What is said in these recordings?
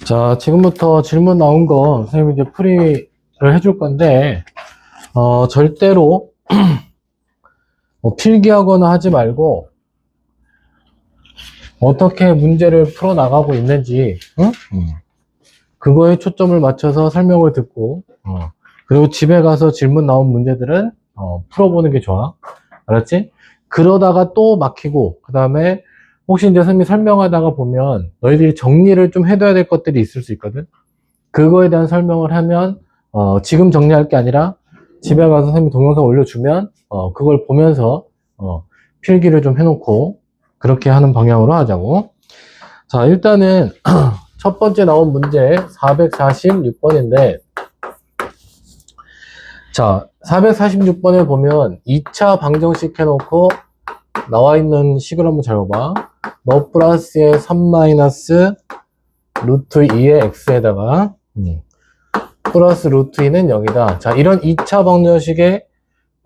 자, 지금부터 질문 나온 거 선생님이 이제 풀이를 해줄 건데, 절대로 필기하거나 하지 말고 어떻게 문제를 풀어 나가고 있는지, 응? 그거에 초점을 맞춰서 설명을 듣고, 그리고 집에 가서 질문 나온 문제들은 풀어보는 게 좋아. 알았지? 그러다가 또 막히고, 그 다음에 혹시 이제 선생님이 설명하다가 보면 너희들이 정리를 좀 해둬야 될 것들이 있을 수 있거든? 그거에 대한 설명을 하면 지금 정리할 게 아니라 집에 가서 선생님이 동영상 올려주면 그걸 보면서 필기를 좀 해놓고 그렇게 하는 방향으로 하자고. 자, 일단은 첫 번째 나온 문제 446번인데, 자, 446번에 보면 2차 방정식 해놓고 나와 있는 식을 한번 잘 봐봐. 너 플러스의 3 마이너스 루트 2의 x에다가 플러스 루트 2는 0이다. 자, 이런 2차 방정식의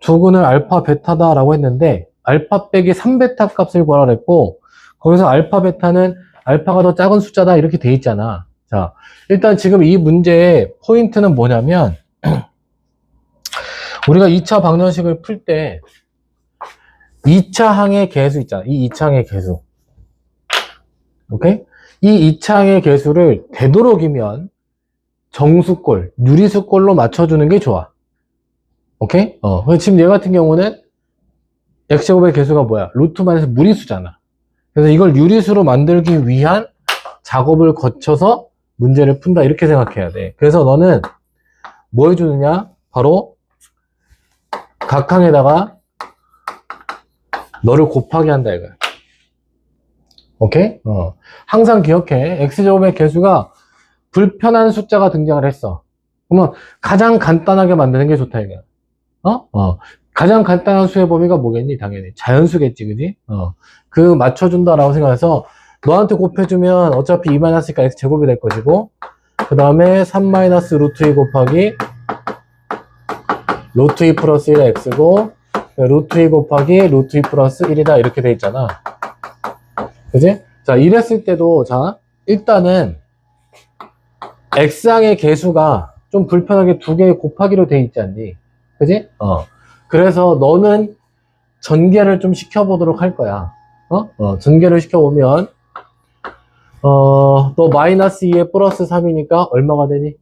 두근을 알파 베타다 라고 했는데, 알파 빼기 3베타 값을 구하라 그랬고, 거기서 알파 베타는 알파가 더 작은 숫자다 이렇게 돼 있잖아. 자, 일단 지금 이 문제의 포인트는 뭐냐면, 우리가 2차 방정식을 풀 때 2차 항의 개수 있잖아. 이 2차 항의 개수. 오케이? 이 2차 항의 개수를 되도록이면 정수꼴, 유리수꼴로 맞춰주는 게 좋아. 오케이? 지금 얘 같은 경우는 x제곱의 개수가 뭐야? 루트만에서 무리수잖아. 그래서 이걸 유리수로 만들기 위한 작업을 거쳐서 문제를 푼다. 이렇게 생각해야 돼. 그래서 너는 뭐 해주느냐? 바로 각항에다가 너를 곱하기 한다 이거야. 오케이? 항상 기억해. x제곱의 개수가 불편한 숫자가 등장을 했어. 그러면 가장 간단하게 만드는 게 좋다 이거야. 가장 간단한 수의 범위가 뭐겠니? 당연히 자연수겠지, 그지? 그 맞춰준다라고 생각해서 너한테 곱해주면 어차피 2 마이너스니까 x제곱이 될 것이고, 그 다음에 3 마이너스 루트 2 곱하기 루트 2 플러스 1의 x고, 루트 2 곱하기 루트 2 플러스 1이다 이렇게 돼 있잖아. 그지? 자, 이랬을 때도 자, 일단은 x항의 개수가 좀 불편하게 두 개 곱하기로 돼 있지 않니? 그지? 그래서 너는 전개를 좀 시켜보도록 할 거야. 전개를 시켜보면, 너 마이너스 2에 플러스 3이니까 얼마가 되니?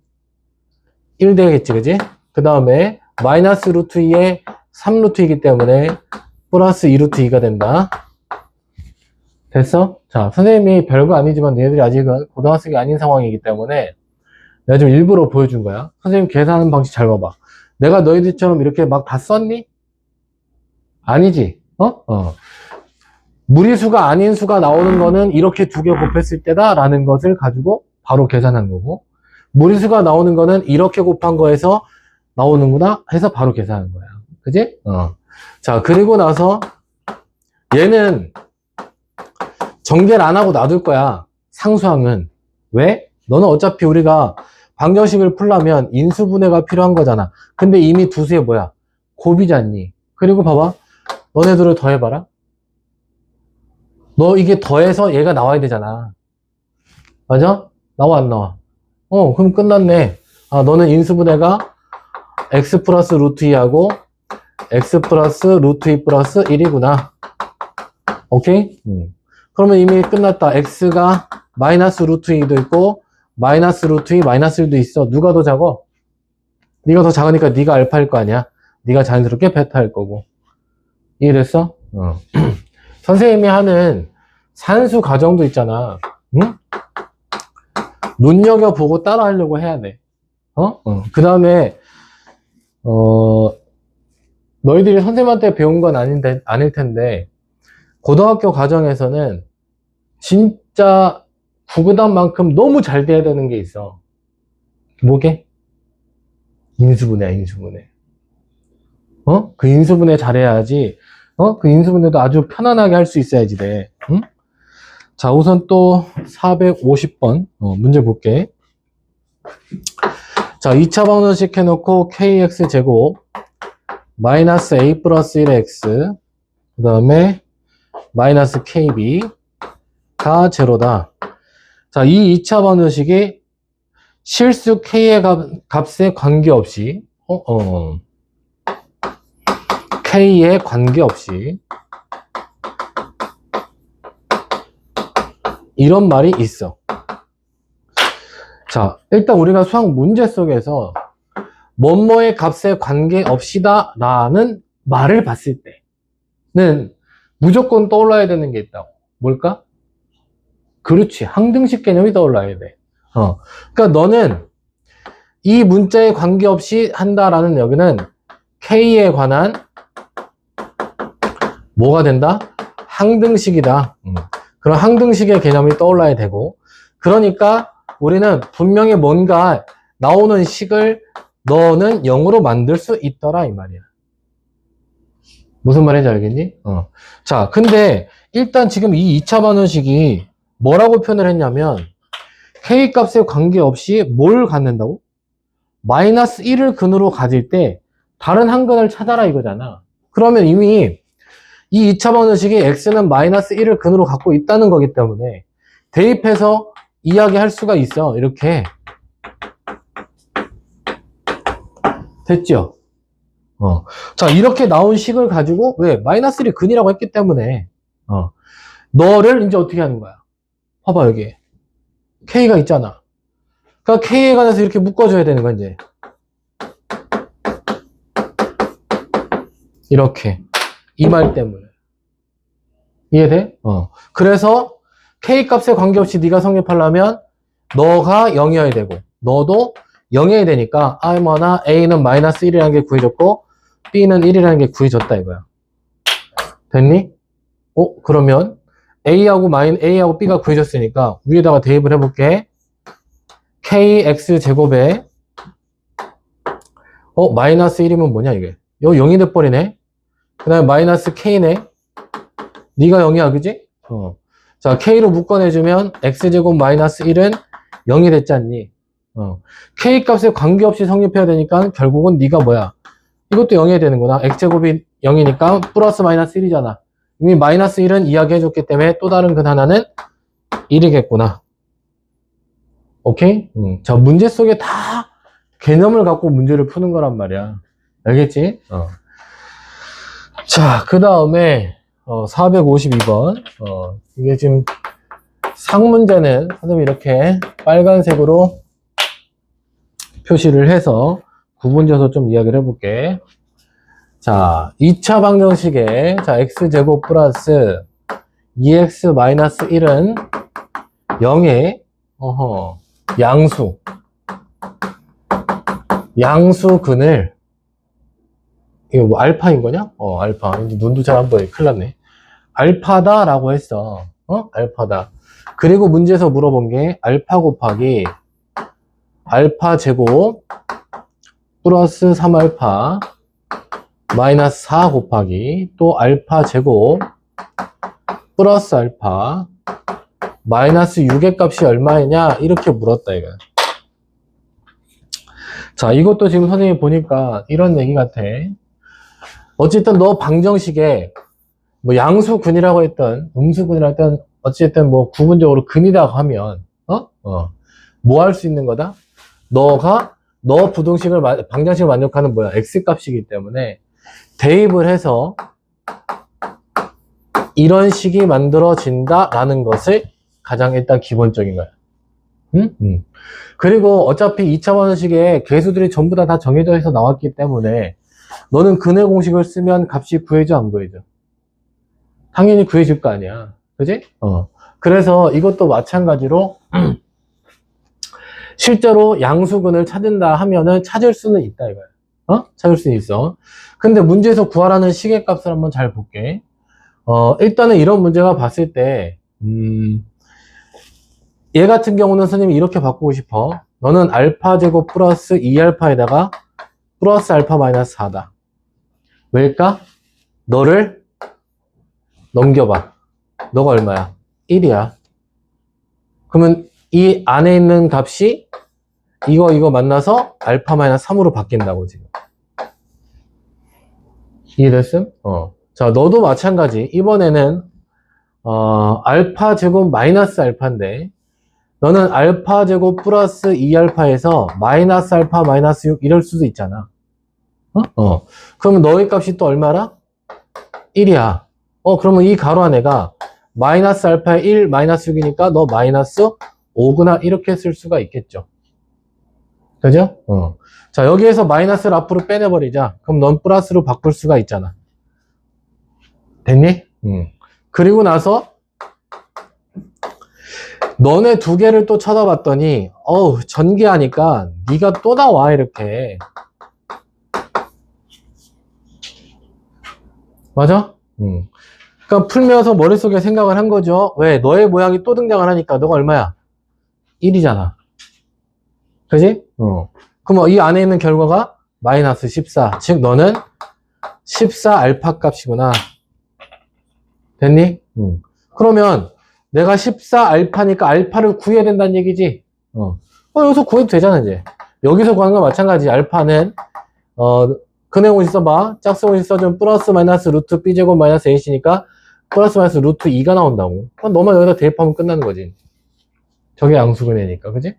1 되겠지, 그지? 그 다음에 마이너스 루트 2에 3 루트이기 때문에 플러스 2 루트 2가 된다. 됐어? 자, 선생님이 별거 아니지만 얘들이 아직은 고등학생이 아닌 상황이기 때문에 내가 좀 일부러 보여준 거야. 선생님 계산하는 방식 잘 봐봐. 내가 너희들처럼 이렇게 막 다 썼니? 아니지. 무리수가 아닌 수가 나오는 거는 이렇게 두 개 곱했을 때다 라는 것을 가지고 바로 계산한 거고, 무리수가 나오는 거는 이렇게 곱한 거에서 나오는구나 해서 바로 계산한 거야. 그지? 자, 그리고 나서 얘는 전개를 안 하고 놔둘 거야. 상수항은. 왜? 너는 어차피 우리가 방정식을 풀려면 인수분해가 필요한 거잖아. 근데 이미 두 수에 뭐야? 곱이잖니. 그리고 봐봐. 너네들을 더해봐라. 너 이게 더해서 얘가 나와야 되잖아. 맞아? 나와 안 나와? 그럼 끝났네. 아, 너는 인수분해가 x 플러스 루트 2하고 x 플러스 루트 2 플러스 1이구나. 오케이? 그러면 이미 끝났다. x가 마이너스 루트 2도 있고 마이너스 루트 2 마이너스 1도 있어. 누가 더 작아? 네가 더 작으니까 네가 알파일 거 아니야. 네가 자연스럽게 베타일 거고. 이해됐어? 선생님이 하는 산수 과정도 있잖아. 응? 눈여겨보고 따라 하려고 해야 돼. 그 다음에 너희들이 선생님한테 배운 건 아닐 텐데 고등학교 과정에서는 진짜 구구단만큼 너무 잘 돼야 되는 게 있어. 뭐게? 인수분해야, 인수분해. 그 인수분해 잘해야지. 그 인수분해도 아주 편안하게 할 수 있어야지 돼. 응? 자, 우선 또 450번 문제 볼게. 자, 2차 방정식 해놓고 kx제곱 마이너스 a 플러스 1의 x 그 다음에 마이너스 kb가 제로다. 자, 이 2차 방정식이 실수 k의 값에 관계없이, k에 관계없이, 이런 말이 있어. 자, 일단 우리가 수학 문제 속에서 뭐뭐의 값에 관계없이다 라는 말을 봤을 때는 무조건 떠올라야 되는 게 있다고. 뭘까? 그렇지. 항등식 개념이 떠올라야 돼. 그러니까 너는 이 문자에 관계없이 한다라는 여기는 K에 관한 뭐가 된다? 항등식이다. 그런 항등식의 개념이 떠올라야 되고, 그러니까 우리는 분명히 뭔가 나오는 식을 너는 0으로 만들 수 있더라 이 말이야. 무슨 말인지 알겠니? 자, 근데 일단 지금 이 2차 방정식이 뭐라고 표현을 했냐면 K 값에 관계없이 뭘 갖는다고? 마이너스 1을 근으로 가질 때 다른 한 근을 찾아라 이거잖아. 그러면 이미 이 2차 방정식이 x는 마이너스 1을 근으로 갖고 있다는 거기 때문에 대입해서 이야기할 수가 있어. 이렇게. 됐죠? 자, 이렇게 나온 식을 가지고 왜? 마이너스 1이 근이라고 했기 때문에 너를 이제 어떻게 하는 거야? 봐봐 여기 K가 있잖아. 그러니까 K에 관해서 이렇게 묶어줘야 되는 거야 이제. 이렇게 이 말 때문에. 이해돼? 그래서 K 값에 관계없이 네가 성립하려면 너가 0이어야 되고 너도 0이어야 되니까 얼마나 A는 마이너스 1이라는 게 구해졌고 B는 1이라는 게 구해졌다 이거야. 됐니? 그러면 A하고 B가 구해졌으니까 위에다가 대입을 해볼게. KX제곱에 마이너스 1이면 뭐냐 이게? 요 0이 돼버리네. 그 다음에 마이너스 K네. 네가 0이야 그지? 자, K로 묶어내주면 X제곱 마이너스 1은 0이 됐지 않니? K 값에 관계없이 성립해야 되니까 결국은 네가 뭐야? 이것도 0이 되는구나. X제곱이 0이니까 플러스 마이너스 1이잖아. 이미 마이너스 1은 이야기해줬기 때문에 또 다른 근 하나는 1이겠구나. 오케이? 자, 문제 속에 다 개념을 갖고 문제를 푸는 거란 말이야. 알겠지? 자, 그 다음에 452번. 이게 지금 상문제는 선생님이 이렇게 빨간색으로 표시를 해서 구분져서 좀 이야기를 해볼게. 자, 2차 방정식에 자, x제곱 플러스 2x 마이너스 1은 0의 양수근을 이거 뭐 알파인 거냐? 알파. 눈도 잘 안 보여. 큰일 났네. 알파다라고 했어. 알파다. 그리고 문제에서 물어본 게 알파 곱하기 알파 제곱 플러스 3알파 마이너스 4 곱하기 또 알파 제곱 플러스 알파 마이너스 6의 값이 얼마이냐 이렇게 물었다 이거. 자, 이것도 지금 선생님이 보니까 이런 얘기 같아. 어쨌든 너 방정식에 뭐 양수근이라고 했던 음수근이라고 했던 어쨌든 뭐 구분적으로 근이라고 하면 뭐 할 수 있는 거다? 너가 너 부등식을 방정식을 만족하는 뭐야? x값이기 때문에 대입을 해서 이런 식이 만들어진다 라는 것을 가장 일단 기본적인 거야. 그리고 어차피 2차 방정식에 계수들이 전부 다 정해져 있어 나왔기 때문에 너는 근의 공식을 쓰면 값이 구해져 안 구해져? 당연히 구해질 거 아니야. 그지? 그래서 이것도 마찬가지로 실제로 양수근을 찾는다 하면은 찾을 수는 있다 이거야. 찾을 수는 있어. 근데 문제에서 구하라는 식의 값을 한번 잘 볼게. 일단은 이런 문제가 봤을 때 얘 같은 경우는 선생님이 이렇게 바꾸고 싶어. 너는 알파 제곱 플러스 2알파에다가 플러스 알파 마이너스 4다. 왜일까? 너를 넘겨봐. 너가 얼마야? 1이야. 그러면 이 안에 있는 값이 이거 만나서 알파 마이너스 3으로 바뀐다고 지금. 이해됐음? 자, 너도 마찬가지. 이번에는 알파 제곱 마이너스 알파인데 너는 알파 제곱 플러스 2알파에서 마이너스 알파 마이너스 6 이럴 수도 있잖아. 그러면 너의 값이 또 얼마라? 1이야. 그러면 이 가로 안에가 마이너스 알파에 1 마이너스 6이니까 너 마이너스 5구나 이렇게 쓸 수가 있겠죠. 그죠? 자, 여기에서 마이너스를 앞으로 빼내버리자. 그럼 넌 플러스로 바꿀 수가 있잖아. 됐니? 그리고 나서 너네 두 개를 또 쳐다봤더니 전개하니까 네가 또 나와 이렇게. 맞아? 그러니까 풀면서 머릿속에 생각을 한 거죠. 왜? 너의 모양이 또 등장을 하니까 너가 얼마야? 1이잖아. 그지? 그럼 이 안에 있는 결과가 마이너스 14. 즉 너는 14 알파 값이구나. 됐니? 그러면 내가 14 알파니까 알파를 구해야 된다는 얘기지. 여기서 구해도 되잖아 이제. 여기서 구하는 건 마찬가지. 알파는 그 내용을 써봐. 짝수공식 써주면 플러스 마이너스 루트 b제곱 마이너스 ac니까 플러스 마이너스 루트 2가 나온다고. 그럼 너만 여기다 대입하면 끝나는 거지. 저게 양수근이니까, 그지?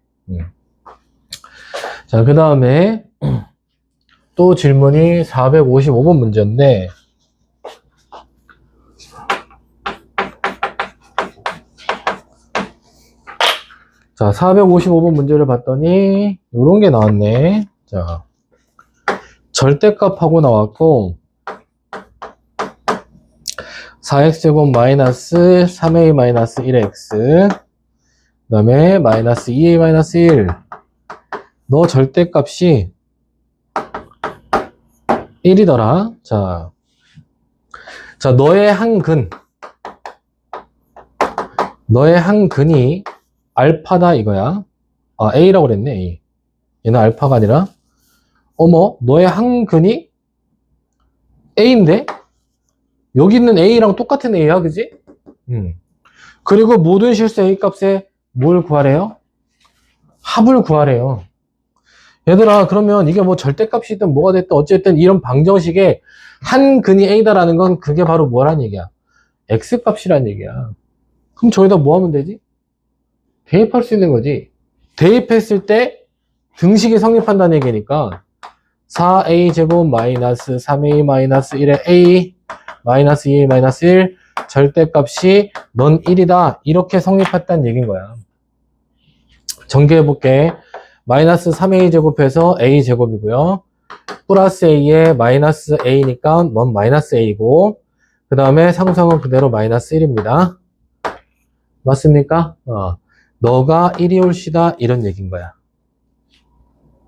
자, 그 다음에 또 질문이 455번 문제인데 자, 455번 문제를 봤더니 요런 게 나왔네. 자, 절대값하고 나왔고 4x제곱 마이너스 3a 마이너스 1x 그 다음에 마이너스 2a 마이너스 1 너 절대값이 1이더라. 자, 너의 한 근이 알파다 이거야. A라고 그랬네, A. 얘는 알파가 아니라. 너의 한 근이 A인데? 여기 있는 A랑 똑같은 A야, 그지? 그리고 모든 실수 A 값에 뭘 구하래요? 합을 구하래요. 얘들아, 그러면 이게 뭐 절대값이든 뭐가 됐든 어쨌든 이런 방정식에 한 근이 A다라는 건 그게 바로 뭐란 얘기야? X값이란 얘기야. 그럼 저기다 뭐 하면 되지? 대입할 수 있는 거지. 대입했을 때 등식이 성립한다는 얘기니까 4a 제곱 마이너스 3a 마이너스 1의 a 마이너스 2a 마이너스 1 절대값이 넌 1이다. 이렇게 성립했다는 얘기인 거야. 전개해볼게. 마이너스 3a 제곱해서 a 제곱이고요. 플러스 a에 마이너스 a니까 넌 마이너스 a고 그 다음에 상수항은 그대로 마이너스 1입니다. 맞습니까? 너가 1이 옳시다 이런 얘기인 거야.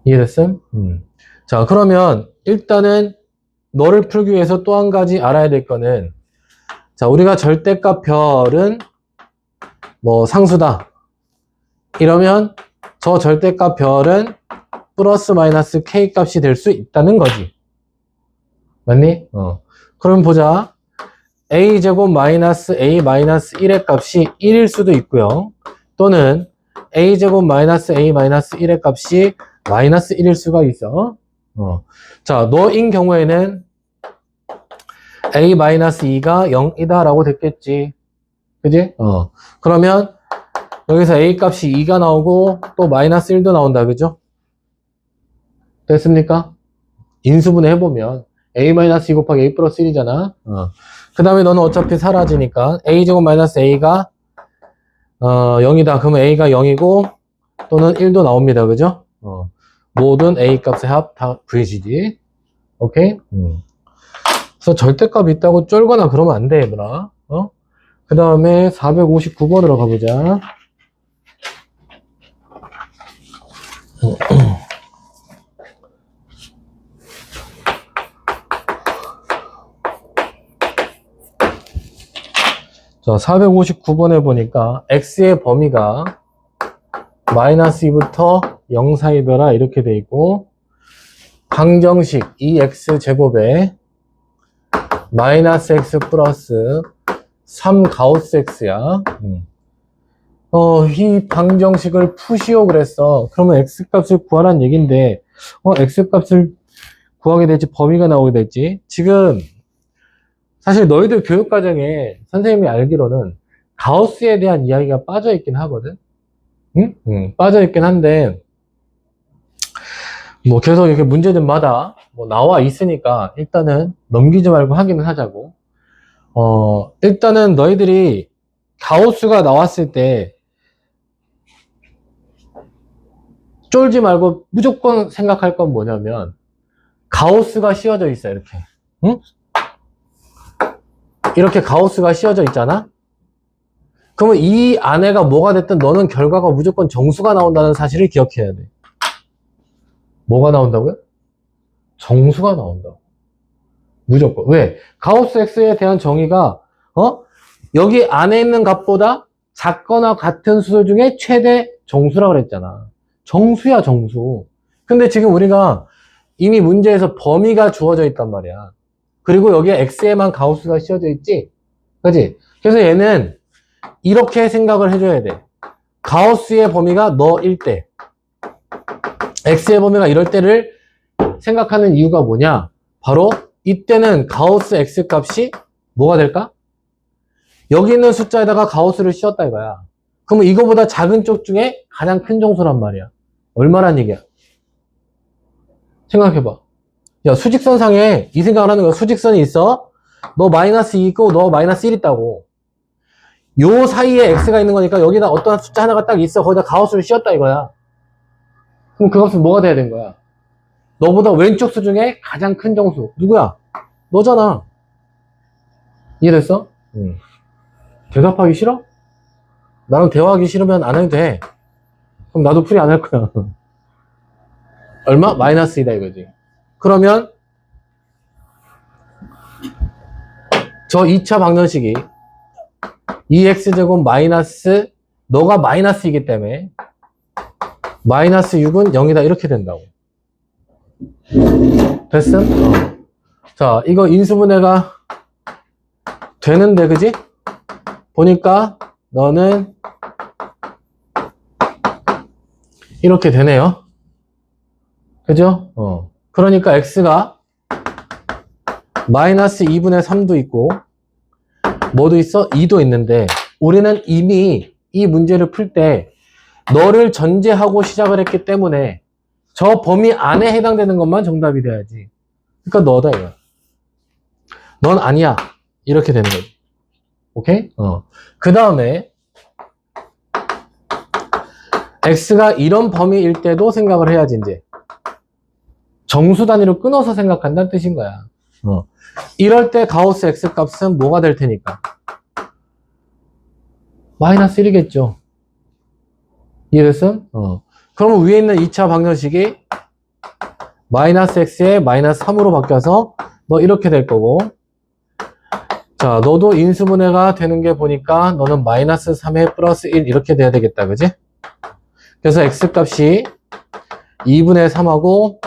이해됐음? 자, 그러면 일단은 너를 풀기 위해서 또 한 가지 알아야 될 거는 자, 우리가 절대값 별은 뭐 상수다 이러면 저 절대값 별은 플러스 마이너스 k 값이 될 수 있다는 거지. 맞니? 그럼 보자. a 제곱 마이너스 a 마이너스 1의 값이 1일 수도 있고요. 또는 a 제곱 마이너스 a 마이너스 1의 값이 마이너스 1일 수가 있어. 자, 너인 경우에는 a 마이너스 2가 0이다 라고 됐겠지. 그지? 그러면 여기서 a 값이 2가 나오고 또 마이너스 1도 나온다. 그죠? 됐습니까? 인수분해 해보면 a 마이너스 2 곱하기 a 플러스 1이잖아. 그 다음에 너는 어차피 사라지니까 a 제곱 마이너스 a가 0이다. 그러면 a가 0이고 또는 1도 나옵니다. 그죠? 모든 a 값의 합 다 구해지지. 오케이? 그래서 절대값이 있다고 쫄거나 그러면 안 돼, 얘들아. 그 다음에 459번으로 가보자. 자, 459번에 보니까 x의 범위가 마이너스 2부터 0 사이더라 이렇게 돼 있고 방정식 2x 제곱에 마이너스 x 플러스 3 가우스 x야. 이 방정식을 푸시오 그랬어. 그러면 x값을 구하라는 얘긴데 x값을 구하게 될지 범위가 나오게 될지 지금 사실 너희들 교육과정에 선생님이 알기로는 가우스에 대한 이야기가 빠져 있긴 하거든. 응? 빠져있긴 한데, 뭐 계속 이렇게 문제들마다 뭐 나와 있으니까 일단은 넘기지 말고 확인을 하자고. 일단은 너희들이 가우스가 나왔을 때 쫄지 말고 무조건 생각할 건 뭐냐면, 가우스가 씌워져 있어, 이렇게. 응? 이렇게 가우스가 씌워져 있잖아? 그러면 이 안에가 뭐가 됐든 너는 결과가 무조건 정수가 나온다는 사실을 기억해야 돼. 뭐가 나온다고요? 정수가 나온다고. 무조건. 왜? 가우스 X에 대한 정의가, 여기 안에 있는 값보다 작거나 같은 수소 중에 최대 정수라고 그랬잖아. 정수야, 정수. 근데 지금 우리가 이미 문제에서 범위가 주어져 있단 말이야. 그리고 여기에 X에만 가우스가 씌워져 있지? 그지? 그래서 얘는 이렇게 생각을 해줘야 돼. 가우스의 범위가 너일 때, X의 범위가 이럴 때를 생각하는 이유가 뭐냐? 바로 이때는 가우스 X 값이 뭐가 될까? 여기 있는 숫자에다가 가우스를 씌웠다 이거야. 그러면 이거보다 작은 쪽 중에 가장 큰 정수란 말이야. 얼마란 얘기야? 생각해봐. 야, 수직선상에 이 생각을 하는 거야. 수직선이 있어. 너 마이너스 2 있고 너 마이너스 1 있다고. 요 사이에 X가 있는 거니까 여기다 어떤 숫자 하나가 딱 있어. 거기다 가우스를 씌웠다 이거야. 그럼 그 값은 뭐가 돼야 되는 거야? 너보다 왼쪽 수 중에 가장 큰 정수. 누구야? 너잖아. 이해됐어? 응. 대답하기 싫어? 나랑 대화하기 싫으면 안 해도 돼. 그럼 나도 풀이 안 할 거야. 얼마? 마이너스 2다 이거지. 그러면 저 2차 방정식이 2x제곱 마이너스 너가 마이너스이기 때문에 마이너스 6은 0이다 이렇게 된다고. 됐음? 자, 이거 인수분해가 되는데 그지? 보니까 너는 이렇게 되네요. 그죠? 그러니까 x가 마이너스 2분의 3도 있고 뭐도 있어? 2도 있는데 우리는 이미 이 문제를 풀 때 너를 전제하고 시작을 했기 때문에 저 범위 안에 해당되는 것만 정답이 돼야지. 그러니까 너다 이거야. 넌 아니야. 이렇게 되는 거지. 오케이? 그 다음에 x가 이런 범위일 때도 생각을 해야지 이제. 정수 단위로 끊어서 생각한다는 뜻인 거야. 이럴 때 가우스 x 값은 뭐가 될 테니까? 마이너스 1이겠죠. 이해됐음? 그러면 위에 있는 2차 방정식이 마이너스 x에 마이너스 3으로 바뀌어서 너 이렇게 될 거고, 자, 너도 인수분해가 되는 게 보니까 너는 마이너스 3에 플러스 1 이렇게 돼야 되겠다. 그지? 그래서 x값이 2분의 3하고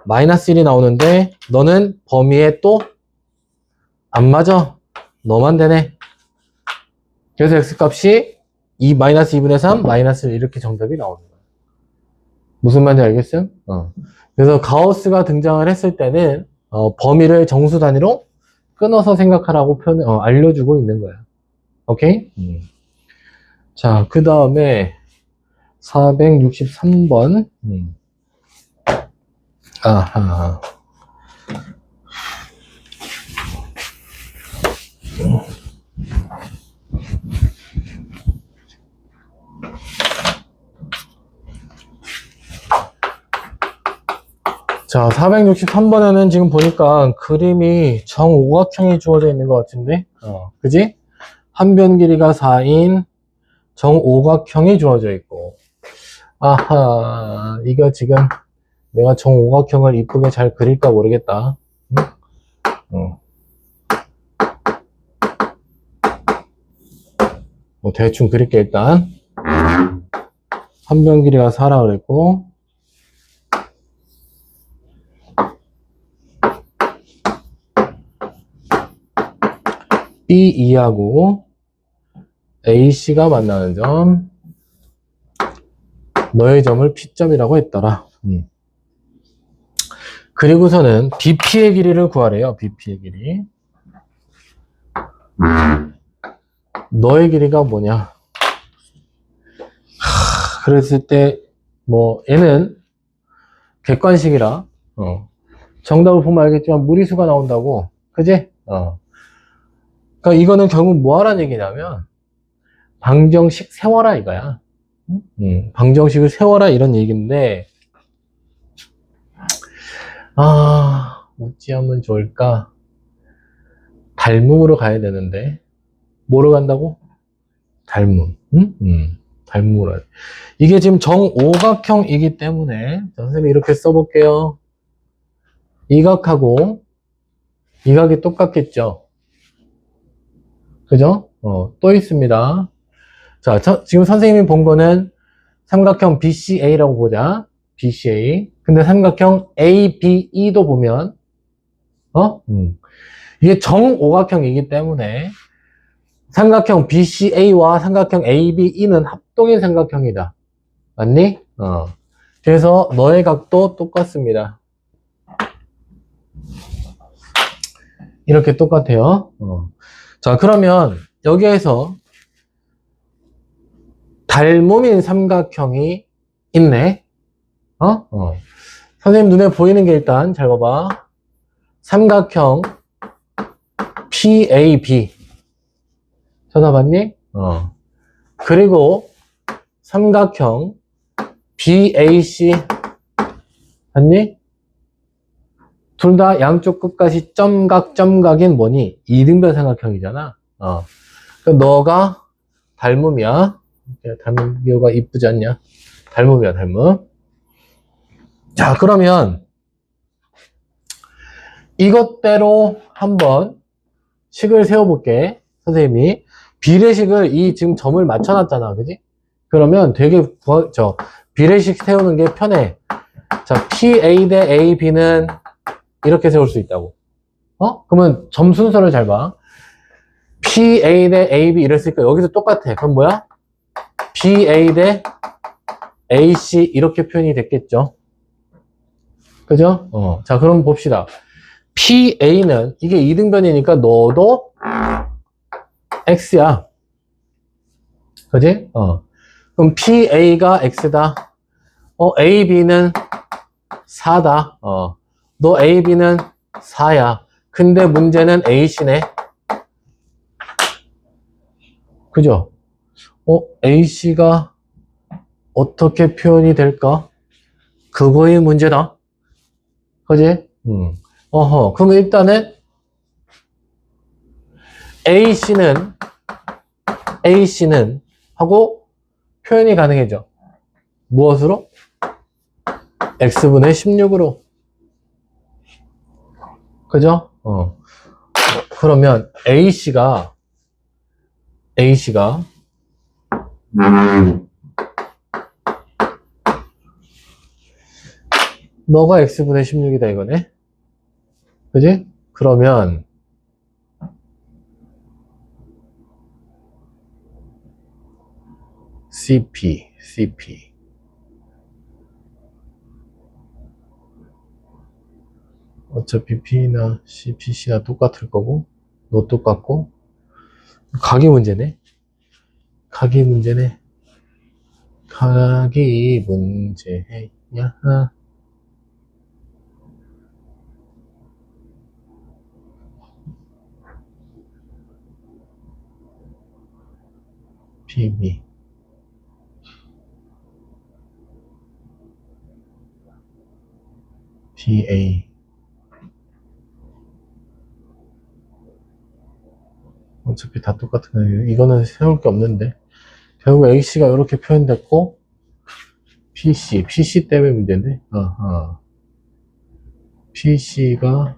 마이너스 1이 나오는데 너는 범위에 또 안 맞아. 너만 되네. 그래서 x값이 마이너스 2분의 3 마이너스 1 이렇게 정답이 나오는 거야. 무슨 말인지 알겠어요? 그래서 가우스가 등장을 했을 때는 범위를 정수 단위로 끊어서 생각하라고 알려주고 있는 거야. 오케이? 자, 그 다음에 463번. 아하. 자, 463번에는 지금 보니까 그림이 정오각형이 주어져 있는 것 같은데, 그지? 한 변 길이가 4인 정오각형이 주어져 있고, 아하, 이거 지금 내가 정오각형을 이쁘게 잘 그릴까 모르겠다. 뭐 대충 그릴게 일단. 한 변 길이가 4라 그랬고, B2하고 AC가 만나는 점, 너의 점을 P점이라고 했더라. 그리고서는 BP의 길이를 구하래요. BP의 길이. 너의 길이가 뭐냐? 그랬을 때, 얘는 객관식이라, 정답을 보면 알겠지만 무리수가 나온다고. 그지? 그러니까 이거는 결국 뭐 하라는 얘기냐면, 방정식 세워라 이거야. 방정식을 세워라 이런 얘기인데, 어찌하면 좋을까? 닮음으로 가야 되는데, 뭐로 간다고? 닮음. 닮음으로. 이게 지금 정오각형이기 때문에, 자, 선생님이 이렇게 써볼게요. 이 각하고 이 각이 똑같겠죠? 그죠? 또 있습니다. 자, 지금 선생님이 본 거는 삼각형 BCA라고 보자. BCA. 근데 삼각형 ABE도 보면, 이게 정오각형이기 때문에 삼각형 BCA와 삼각형 ABE는 합동의 삼각형이다. 맞니? 그래서 너의 각도 똑같습니다. 이렇게 똑같아요. 자, 그러면 여기에서 닮음인 삼각형이 있네. 선생님 눈에 보이는 게 일단 잘 봐봐. 삼각형 PAB 쳐다봤니? 그리고 삼각형 BAC 봤니? 둘 다 양쪽 끝까지 점각인 뭐니? 이등변 삼각형이잖아. 그러니까 너가 닮음이야. 닮음 비호가 이쁘지 않냐? 닮음이야, 닮음. 자, 그러면 이것대로 한번 식을 세워볼게. 선생님이 비례식을 이 지금 점을 맞춰놨잖아, 그지? 그러면 되게 비례식 세우는 게 편해. 자, PA 대 AB는 이렇게 세울 수 있다고. 그러면 점 순서를 잘 봐. PA 대 AB 이랬으니까 여기서 똑같아. 그럼 뭐야? BA 대 AC 이렇게 표현이 됐겠죠? 그죠? 자, 그럼 봅시다. PA는 이게 이등변이니까 너도 X야. 그지? 그럼 PA가 X다. AB는 4다. 너 AB는 4야. 근데 문제는 AC네. 그죠? AC가 어떻게 표현이 될까? 그거의 문제다. 그지? 그럼 일단은 AC는 하고 표현이 가능해져. 무엇으로? X분의 16으로. 그죠? 그러면 AC가 너가 X분의 16이다 이거네. 그지? 그러면 CP 어차피 P나 C, PC나 똑같을 거고 너 똑같고 각이 문제네. 각이 문제야. PB PA 어차피 다 똑같은 거예요. 이거는 세울 게 없는데 결국 A씨가 이렇게 표현됐고 PC 때문에 문제네. PC가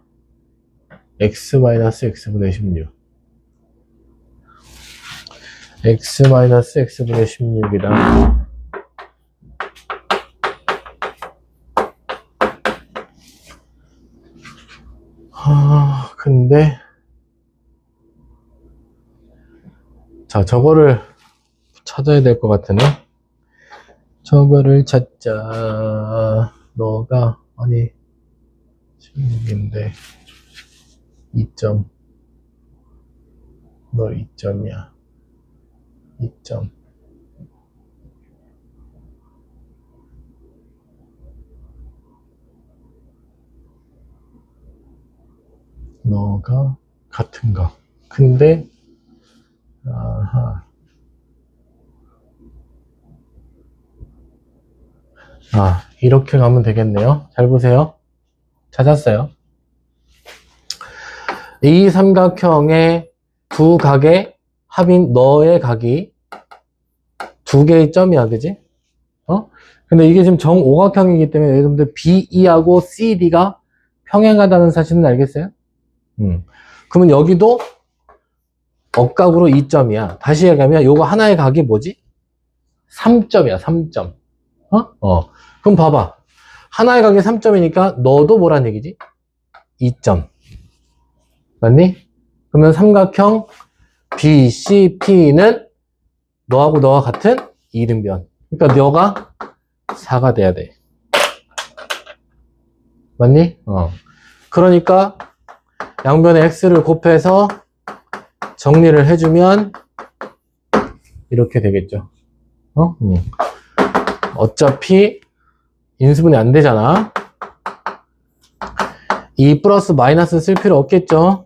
X-X분의 16 X-X분의 16이다. 근데 자, 저거를 찾아야 될 것 같으네. 저거를 찾자. 너가 아니 16인데 2점 너 2점이야. 2점 너가 같은 거. 근데, 아하. 이렇게 가면 되겠네요. 잘 보세요. 찾았어요. 이 삼각형의 두 각의 합인 너의 각이 두 개의 점이야, 그지? 근데 이게 지금 정오각형이기 때문에 여러분들 BE하고 CD가 평행하다는 사실은 알겠어요? 그러면 여기도 억각으로 2점이야. 다시 얘기하면 요거 하나의 각이 뭐지? 3점이야, 3점. 그럼 봐봐. 하나의 각이 3점이니까 너도 뭐란 얘기지? 2점. 맞니? 그러면 삼각형 BCP는 너하고 너와 같은 이등변. 그러니까 너가 4가 돼야 돼. 맞니? 그러니까 양변에 x를 곱해서 정리를 해주면 이렇게 되겠죠. 어차피 인수분해 안 되잖아. 2 플러스 마이너스 쓸 필요 없겠죠.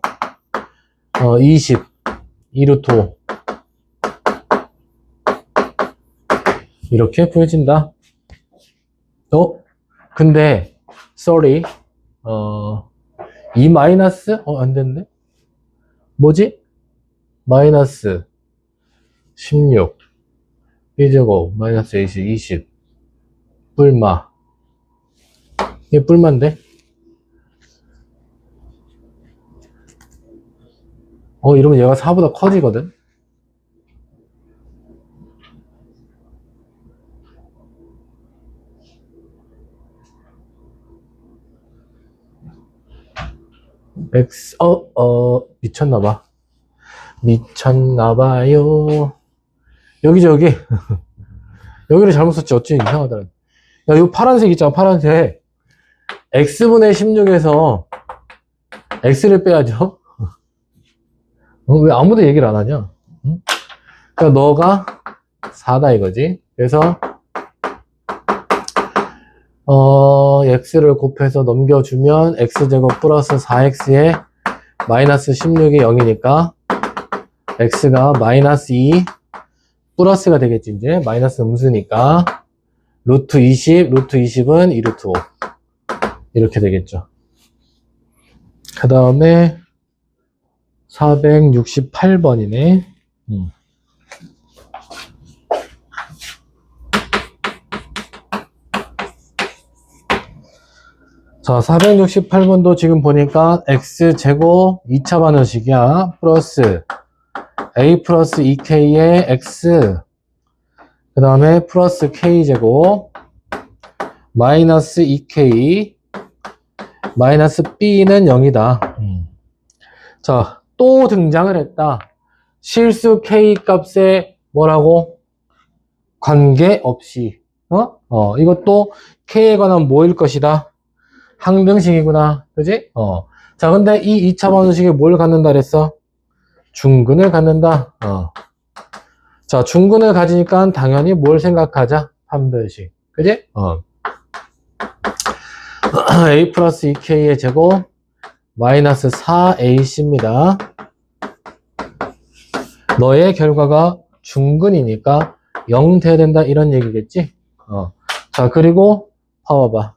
20 2루트 5 이렇게 구해진다. 근데 sorry 2 마이너스 안 되는데 뭐지? 마이너스 16 B제곱 마이너스 AC 20 뿔마. 이게 뿔마인데? 이러면 얘가 4보다 커지거든? X, 미쳤나봐. 미쳤나봐요. 여기죠, 여기. 여기를 잘못 썼지. 어찌 이상하다. 야, 이거 파란색 있잖아, 파란색. X분의 16에서 X를 빼야죠. 왜 아무도 얘기를 안 하냐? 그러니까 너가 4다 이거지. 그래서 x를 곱해서 넘겨주면 x제곱 플러스 4x에 마이너스 16이 0이니까 x가 마이너스 2 플러스가 되겠지. 이제 마이너스 음수니까 루트 20, 루트 20은 2루트 5 이렇게 되겠죠. 그 다음에 468번이네. 자, 468번도 지금 보니까 x제곱 2차 반응식이야. 플러스 a 플러스 2k의 x 그 다음에 플러스 k제곱 마이너스 2k 마이너스 b는 0이다. 자, 또 등장을 했다. 실수 k 값에 뭐라고? 관계없이. 이것도 k에 관한 뭐일 것이다? 항등식이구나. 그지? 자, 근데 이 2차 방정식이 뭘 갖는다 그랬어? 중근을 갖는다. 자, 중근을 가지니까 당연히 뭘 생각하자? 판별식. 그지? a 플러스 2k의 제곱 마이너스 4ac입니다. 너의 결과가 중근이니까 0 돼야 된다 이런 얘기겠지? 자, 그리고 봐봐봐.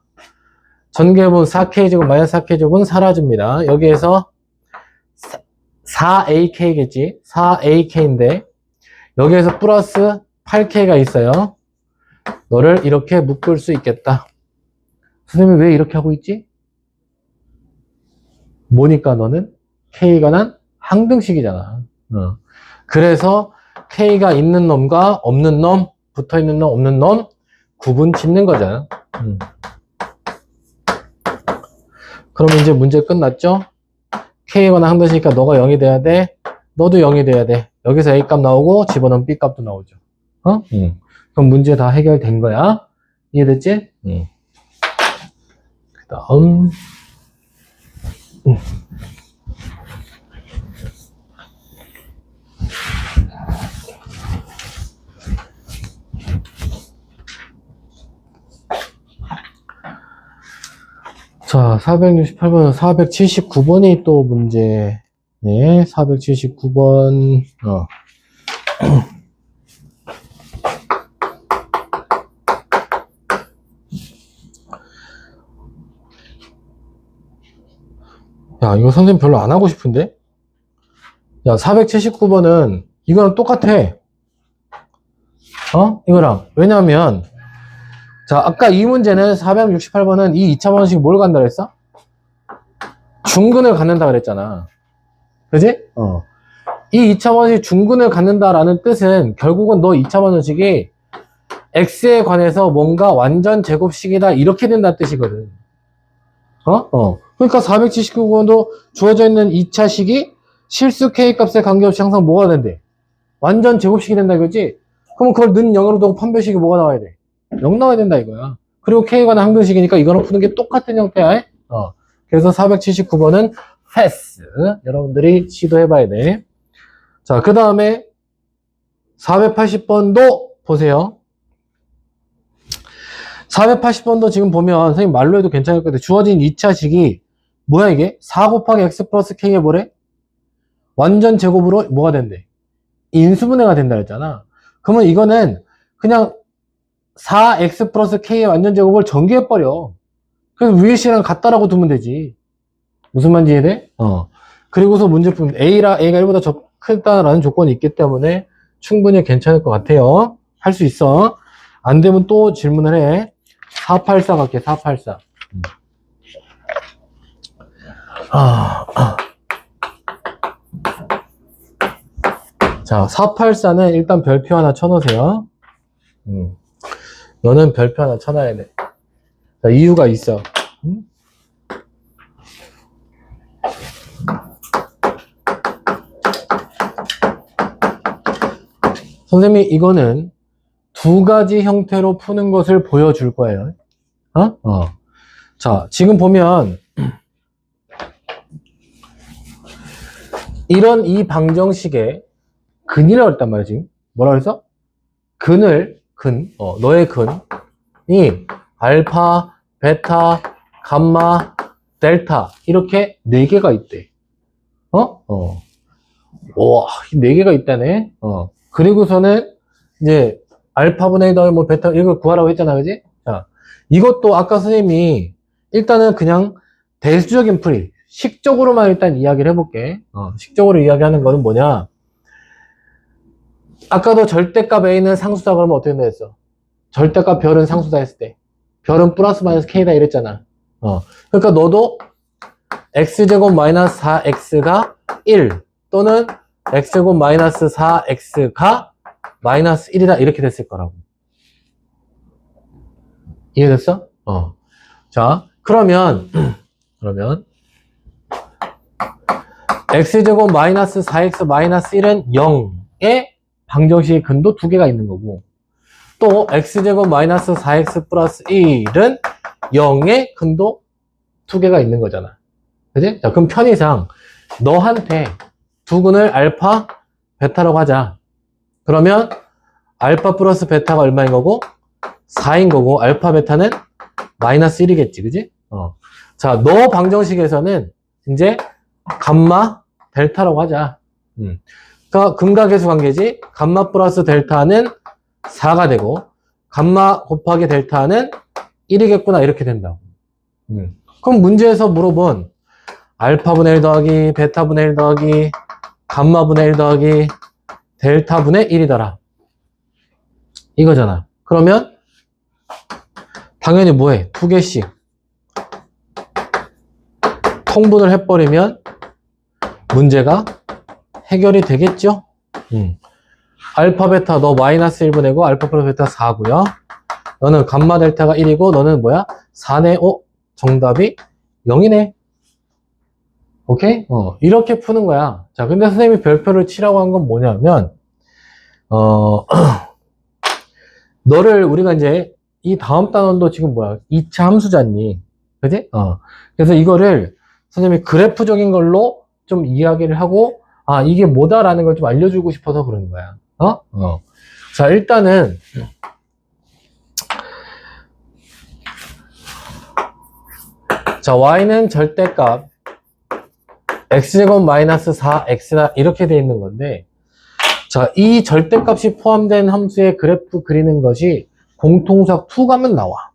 전개분 4k제곱 마이너스 4k제곱은 사라집니다. 여기에서 4ak겠지? 4ak인데 여기에서 플러스 8k가 있어요. 너를 이렇게 묶을 수 있겠다. 선생님이 왜 이렇게 하고 있지? 뭐니까 너는 k가 난 항등식이잖아. 그래서 k가 있는 놈과 없는 놈, 붙어있는 놈, 없는 놈 구분 짓는 거잖아. 그러면 이제 문제 끝났죠? k에 관한 항등식이니까 너가 0이 돼야 돼. 너도 0이 돼야 돼. 여기서 a 값 나오고 집어넣으면 b 값도 나오죠. 그럼 문제 다 해결된 거야. 이해됐지? 그 다음 자, 468번은 479번이 또 문제. 네, 479번. 야, 이거 선생님 별로 안 하고 싶은데? 야, 479번은 이거랑 똑같아. 이거랑. 왜냐면, 자, 아까 이 문제는 468번은 이 2차 방정식 뭘 간다 그랬어? 중근을 갖는다 그랬잖아. 그지? 이 2차 방정식 중근을 갖는다라는 뜻은 결국은 너 2차 방정식이 x에 관해서 뭔가 완전 제곱식이다 이렇게 된다는 뜻이거든. 그러니까 479번도 주어져 있는 2차 식이 실수 k 값에 관계없이 항상 뭐가 된대? 완전 제곱식이 된다 이거지? 그럼 그걸 는 0으로 두고 판별식이 뭐가 나와야 돼? 0 나와야 된다 이거야. 그리고 k에 관한 항등식이니까 이거는 푸는 게 똑같은 형태야. 그래서 479번은 패스. 여러분들이 시도해봐야 돼. 자, 그 다음에 480번도 보세요. 480번도 지금 보면 선생님 말로 해도 괜찮을 것 같아. 주어진 2차식이 뭐야 이게? 4 곱하기 x 플러스 k의 뭐래? 완전 제곱으로 뭐가 된대? 인수분해가 된다 했잖아. 그러면 이거는 그냥 4x 플러스 k의 완전 제곱을 전개해버려. 그래서 위에 식이랑 같다라고 두면 되지. 무슨 말인지 이해돼? 그리고서 문제 풀면 A가 1보다 크다라는 조건이 있기 때문에 충분히 괜찮을 것 같아요. 할 수 있어. 안 되면 또 질문을 해. 484 갈게, 484. 자, 484는 일단 별표 하나 쳐놓으세요. 너는 별표 하나 쳐놔야 돼. 자, 이유가 있어. 선생님이 이거는 두 가지 형태로 푸는 것을 보여줄 거예요. 자, 지금 보면 이런 이 방정식에 근이라고 했단 말이야, 지금. 뭐라 그랬어? 너의 근이 알파, 베타, 감마, 델타 이렇게 4개가 있대. 와, 이 4개가 있다네. 그리고서는 이제 알파분의 더하기 뭐 베타 이걸 구하라고 했잖아, 그지? 자, 이것도 아까 선생님이 일단은 그냥 대수적인 풀이 식적으로만 일단 이야기를 해볼게. 식적으로 이야기하는 거는 뭐냐? 아까도 절대값 A는 상수다 그러면 어떻게 된다 했어? 절대값 별은 상수다 했을 때 별은 플러스 마이너스 K다 이랬잖아. 그러니까 너도 X제곱 마이너스 4X가 1 또는 X제곱 마이너스 4X가 마이너스 1이다 이렇게 됐을 거라고. 이해됐어? 자, 그러면 X제곱 마이너스 4X 마이너스 1은 0의 방정식의 근도 2개가 있는 거고 또 X제곱 마이너스 4X 플러스 1은 0의 근도 2개가 있는 거잖아. 그지? 자, 그럼 편의상 너한테 두 근을 알파, 베타라고 하자. 그러면 알파 플러스 베타가 얼마인 거고 4인 거고 알파, 베타는 마이너스 1이겠지. 그지? 자, 너 방정식에서는 이제 감마, 델타라고 하자. 그러니까 근각계수 관계지. 감마 플러스 델타는 4가 되고 감마 곱하기 델타는 1이겠구나 이렇게 된다고. 그럼 문제에서 물어본 알파분의 1 더하기 베타분의 1 더하기 감마분의 1 더하기 델타분의 1이더라 이거잖아. 그러면 당연히 뭐해? 2개씩 통분을 해버리면 문제가 해결이 되겠죠? 알파 베타 너 마이너스 1분의고 알파 플러스 베타 4고요. 너는 감마 델타가 1이고 너는 뭐야? 4네. 정답이 0이네. 오케이? 이렇게 푸는 거야. 자, 근데 선생님이 별표를 치라고 한 건 뭐냐면 너를 우리가 이제 이 다음 단원도 지금 뭐야? 2차 함수잖니. 그지? 그래서 이거를 선생님이 그래프적인 걸로 좀 이야기를 하고 이게 뭐다라는 걸 좀 알려주고 싶어서 그러는 거야. 자, 일단은 자, y는 절대값 x제곱 마이너스 4x다 이렇게 돼 있는 건데, 자, 이 절대값이 포함된 함수의 그래프 그리는 것이 공통수학 2 가면 나와.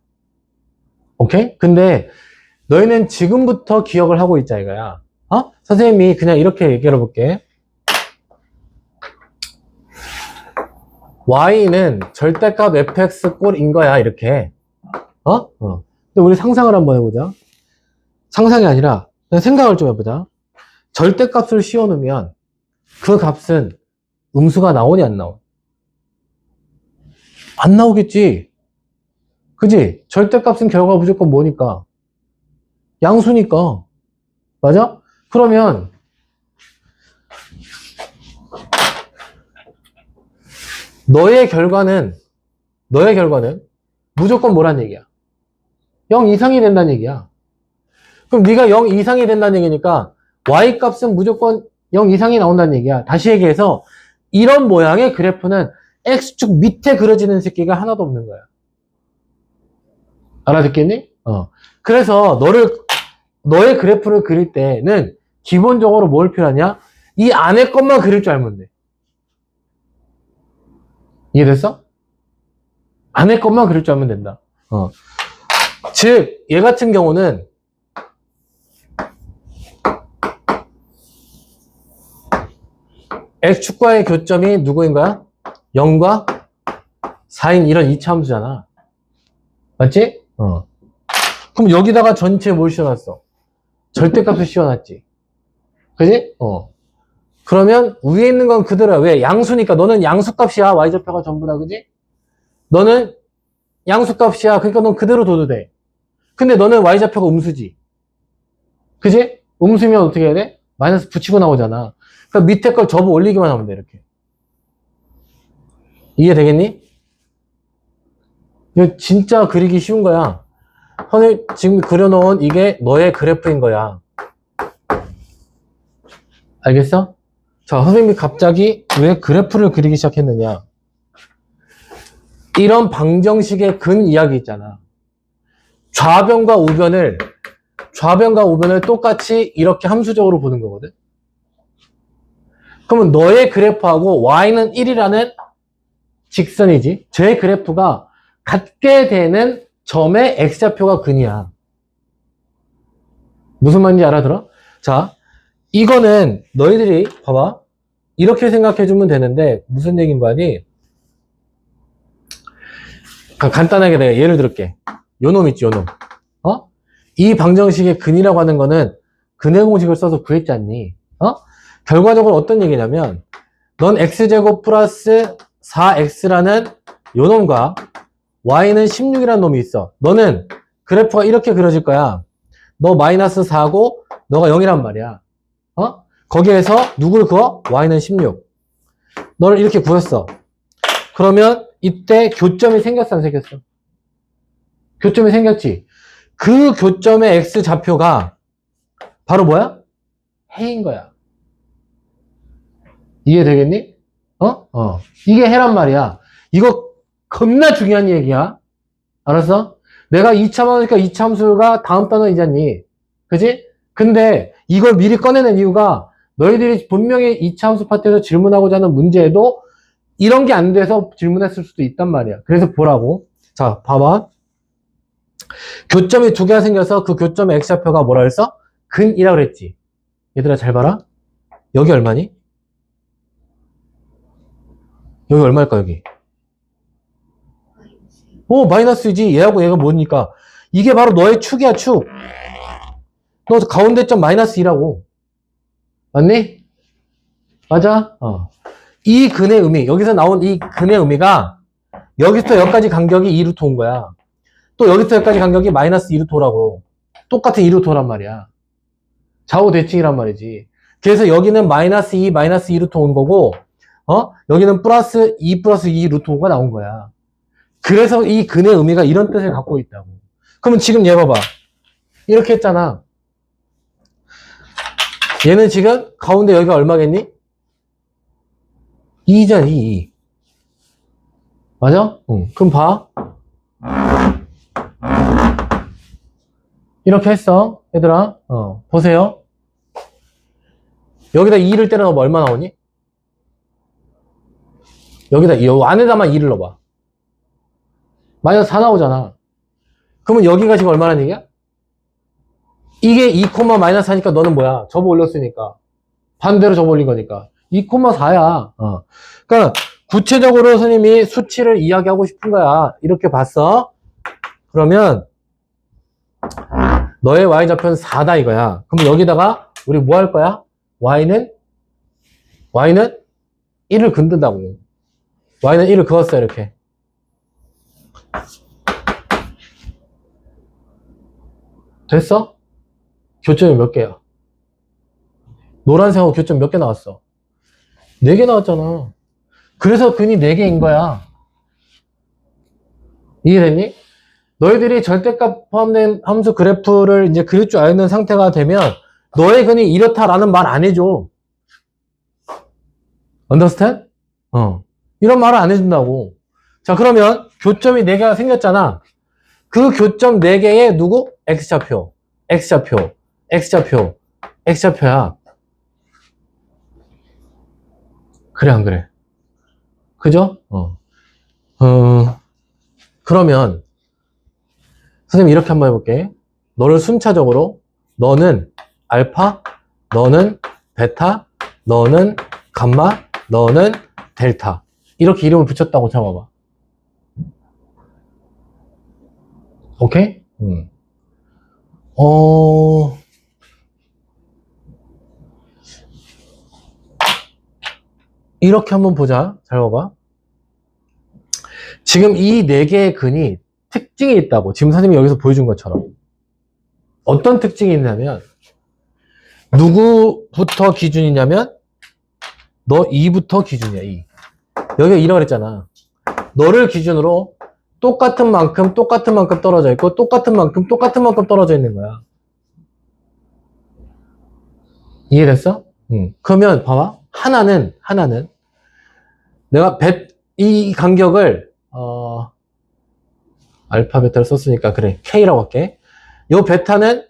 오케이? 근데 너희는 지금부터 기억을 하고 있자 이거야. 선생님이 그냥 이렇게 얘기해 볼게. y는 절대값 fx 꼴인 거야 이렇게. 근데 우리 상상을 한번 해보자. 상상이 아니라 그냥 생각을 좀 해보자. 절대값을 씌워놓으면 그 값은 음수가 나오니 안 나오? 안 나오겠지. 그지? 절대값은 결과가 무조건 뭐니까? 양수니까. 맞아? 그러면 너의 결과는 무조건 뭐란 얘기야? 0 이상이 된다는 얘기야. 그럼 네가 0 이상이 된다는 얘기니까 y 값은 무조건 0 이상이 나온다는 얘기야. 다시 얘기해서 이런 모양의 그래프는 x축 밑에 그려지는 새끼가 하나도 없는 거야. 알아듣겠니? 그래서 너의 그래프를 그릴 때는 기본적으로 뭘 필요하냐? 이 안에 것만 그릴 줄 알면 돼. 이해됐어? 안에 것만 그릴 줄 알면 된다. 즉, 얘 같은 경우는 x축과의 교점이 누구인 거야? 0과 4인 이런 이차함수잖아. 맞지? 그럼 여기다가 전체 뭘 씌워놨어? 절대값을 씌워놨지. 그지? 그러면 위에 있는 건 그대로야. 왜? 양수니까. 너는 양수값이야. y좌표가 전부 다. 그지? 너는 양수값이야. 그러니까 넌 그대로 둬도 돼. 근데 너는 y좌표가 음수지. 그지? 음수면 어떻게 해야 돼? 마이너스 붙이고 나오잖아. 그러니까 밑에 걸 접어 올리기만 하면 돼. 이렇게. 이해되겠니? 이거 진짜 그리기 쉬운 거야. 선생님 지금 그려놓은 이게 너의 그래프인 거야. 알겠어? 자, 선생님이 갑자기 왜 그래프를 그리기 시작했느냐? 이런 방정식의 근 이야기 있잖아. 좌변과 우변을 똑같이 이렇게 함수적으로 보는 거거든. 그러면 너의 그래프하고 y는 1이라는 직선이지. 제 그래프가 같게 되는 점의 x좌표가 근이야. 무슨 말인지 알아들어? 자, 이거는 너희들이 봐봐. 이렇게 생각해주면 되는데 무슨 얘기인 거 아니? 간단하게 내가 예를 들을게. 요놈 있지, 요놈. 이 방정식의 근이라고 하는 거는 근의 공식을 써서 구했지 않니? 결과적으로 어떤 얘기냐면 넌 x제곱 플러스 4x라는 요놈과 y는 16이라는 놈이 있어. 너는 그래프가 이렇게 그려질 거야. 너 마이너스 4고 너가 0이란 말이야. 거기에서 누구를 그어? y는 16. 너를 이렇게 구했어. 그러면 이때 교점이 생겼어, 안 생겼어? 교점이 생겼지. 그 교점의 x좌표가 바로 뭐야? 해인 거야. 이해되겠니? 이게 해란 말이야. 이거 겁나 중요한 얘기야. 알았어? 내가 2차 하니까 2차 함수가 다음 단어이잖니. 그지? 근데 이걸 미리 꺼내는 이유가 너희들이 분명히 2차 함수 파트에서 질문하고자 하는 문제에도 이런 게 안 돼서 질문했을 수도 있단 말이야. 그래서 보라고. 자, 봐봐. 교점이 두 개가 생겨서 그 교점의 x좌표가 뭐라 그랬어? 근이라고 그랬지. 얘들아 잘 봐라. 여기 얼마니? 여기 얼마일까 여기? 마이너스지. 얘하고 얘가 뭐니까. 이게 바로 너의 축이야, 축. 너 가운데 점 마이너스 2라고. 맞니? 맞아? 이 근의 의미, 여기서 나온 이 근의 의미가 여기서 여기까지 간격이 2루트 온 거야. 또 여기서 여기까지 간격이 마이너스 2루트 오라고. 똑같은 2루트 오란 말이야. 좌우 대칭이란 말이지. 그래서 여기는 마이너스 2, 마이너스 2루트 온 거고, 여기는 플러스 2 플러스 2 루트 5가 나온 거야. 그래서 이 근의 의미가 이런 뜻을 갖고 있다고. 그러면 지금 얘 봐봐. 이렇게 했잖아. 얘는 지금 가운데 여기가 얼마겠니? 2잖아, 2. 맞아? 응. 그럼 봐. 이렇게 했어. 얘들아, 보세요. 여기다 2를 때려 넣으면 얼마 나오니? 여기다, 요 안에다만 2를 넣어봐. 마이너스 4 나오잖아. 그러면 여기가 지금 얼마란 얘기야? 이게 2, 마이너스 하니까 너는 뭐야? 접어 올렸으니까. 반대로 접어 올린 거니까. 2,4야. 그러니까 구체적으로 선생님이 수치를 이야기하고 싶은 거야. 이렇게 봤어. 그러면 너의 y좌표는 4다 이거야. 그럼 여기다가 우리 뭐 할 거야? y는 1을 긋는다고. y는 1을 그었어 이렇게. 됐어? 교점이 몇 개야? 노란색하고 교점 몇 개 나왔어? 4개 나왔잖아. 그래서 근이 4개인 거야. 이해됐니? 너희들이 절대값 포함된 함수 그래프를 이제 그릴 줄 아는 상태가 되면 너의 근이 이렇다라는 말 안 해줘. Understand? 이런 말을 안 해준다고. 자, 그러면 교점이 4개가 생겼잖아. 그 교점 4개의 누구? X좌표, X좌표, X좌표, X좌표야. 그래, 안 그래? 그죠? 그러면 선생님 이렇게 한번 해볼게. 너를 순차적으로 너는 알파, 너는 베타, 너는 감마, 너는 델타 이렇게 이름을 붙였다고 잡아봐. 오케이? 이렇게 한번 보자. 잘 봐봐. 지금 이 4개의 근이 특징이 있다고. 지금 선생님이 여기서 보여준 것처럼. 어떤 특징이 있냐면 누구부터 기준이냐면 너 2부터 기준이야. 2. 여기가 2라고 그랬잖아. 너를 기준으로 똑같은 만큼 떨어져 있고 똑같은 만큼 떨어져 있는 거야. 이해됐어? 그러면 봐봐. 하나는 내가 이 간격을 알파 베타를 썼으니까 그래 K라고 할게. 요 베타는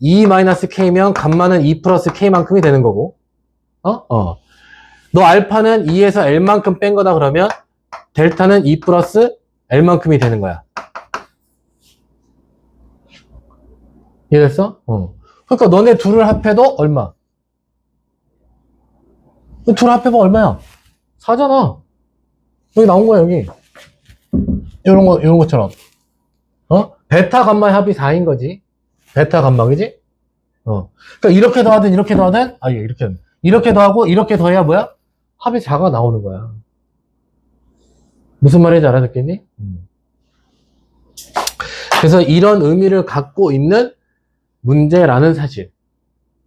2-K면 감마는 2 플러스 K만큼이 되는 거고 너 알파는 2에서 L만큼 뺀 거다 그러면 델타는 2 플러스 L만큼이 되는 거야. 이해됐어? 그러니까 너네 둘을 합해도 얼마? 둘을 합해봐 얼마야? 4잖아. 여기 나온 거야 여기. 이런 것처럼. 베타 감마의 합이 4인 거지. 베타 감마 그지? 그러니까 이렇게 더하든 이렇게 더하든 이렇게 더하고 이렇게 더해야 뭐야? 합이 4가 나오는 거야. 무슨 말인지 알아듣겠니? 그래서 이런 의미를 갖고 있는 문제라는 사실.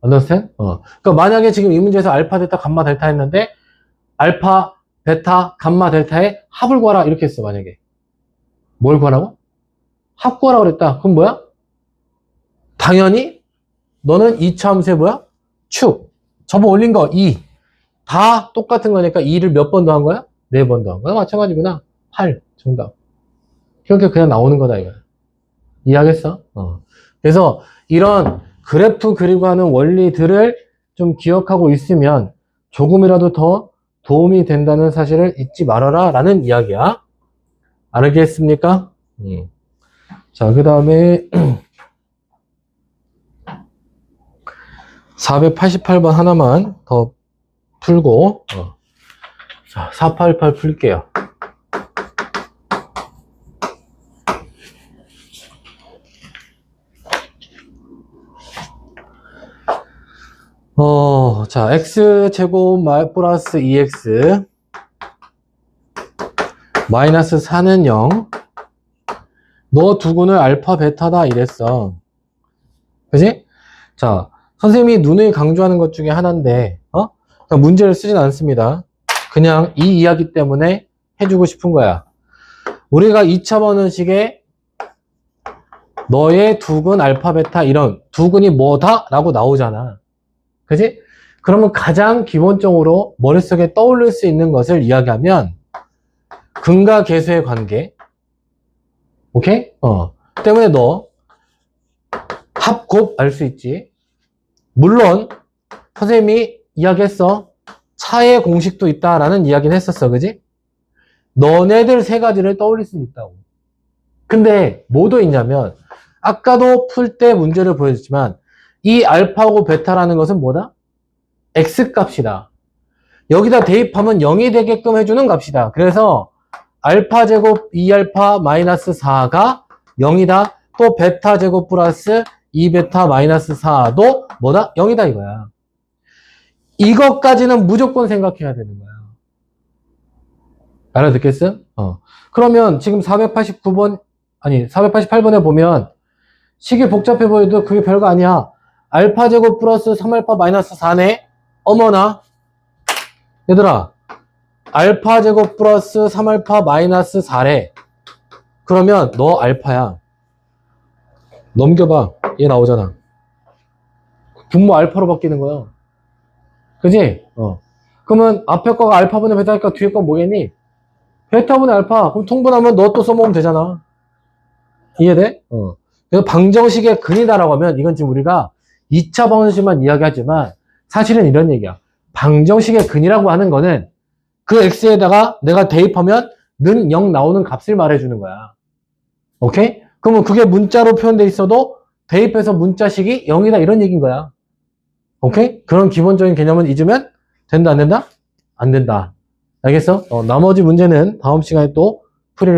understand? 그러니까 만약에 지금 이 문제에서 알파, 베타, 감마, 델타 했는데 알파, 베타, 감마, 델타의 합을 구하라 이렇게 했어 만약에. 뭘 구하라고? 합 구하라고 그랬다. 그럼 뭐야? 당연히 너는 2차 함수의 뭐야? 축. 접어 올린 거 2. 다 똑같은 거니까 2를 몇 번 더한 거야? 4번 더한 거야. 마찬가지구나. 8. 정답. 이렇게 그냥 나오는 거다 이거야. 이해하겠어? 그래서 이런 그래프 그리고 하는 원리들을 좀 기억하고 있으면 조금이라도 더 도움이 된다는 사실을 잊지 말아라 라는 이야기야. 알겠습니까? 자, 그 다음에 488번 하나만 더 풀고 자, 488 풀게요. 자, x제곱 플러스 2x 마이너스 4는 0. 너 두근을 알파 베타다 이랬어. 그지? 자, 선생님이 누누이 강조하는 것 중에 하나인데 그러니까 문제를 쓰진 않습니다. 그냥 이 이야기 때문에 해주고 싶은 거야. 우리가 2차 번원식에 너의 두근 알파 베타 이런 두근이 뭐다? 라고 나오잖아. 그지? 그러면 가장 기본적으로 머릿속에 떠올릴 수 있는 것을 이야기하면 근과 계수의 관계. 오케이? 때문에 너 합, 곱 알 수 있지. 물론 선생님이 이야기했어. 차의 공식도 있다라는 이야기는 했었어. 그지? 너네들 세 가지를 떠올릴 수 있다고. 근데 뭐도 있냐면 아까도 풀 때 문제를 보여줬지만 이 알파고 베타라는 것은 뭐다? X값이다. 여기다 대입하면 0이 되게끔 해주는 값이다. 그래서 알파 제곱 2알파 마이너스 4가 0이다. 또 베타 제곱 플러스 2베타 마이너스 4도 뭐다? 0이다 이거야. 이것까지는 무조건 생각해야 되는 거야. 알아듣겠어? 그러면 지금 489번, 아니 488번에 보면 식이 복잡해 보여도 그게 별거 아니야. 알파 제곱 플러스 3알파 마이너스 4네? 어머나. 얘들아, 알파 제곱 플러스 3알파 마이너스 4래. 그러면 너 알파야. 넘겨봐. 얘 나오잖아. 분모 알파로 바뀌는 거야. 그지? 그러면 앞에 거가 알파분의 베타니까 뒤에 거 뭐겠니? 베타분의 알파. 그럼 통분하면 너 또 써먹으면 되잖아. 이해돼? 그래서 방정식의 근이다라고 하면 이건 지금 우리가 2차 방정식만 이야기하지만 사실은 이런 얘기야. 방정식의 근이라고 하는 거는 그 x에다가 내가 대입하면 는 0 나오는 값을 말해주는 거야. 오케이? 그러면 그게 문자로 표현돼 있어도 대입해서 문자식이 0이다 이런 얘기인 거야. 오케이? 그런 기본적인 개념은 잊으면 된다 안 된다? 안 된다. 알겠어? 나머지 문제는 다음 시간에 또 풀이를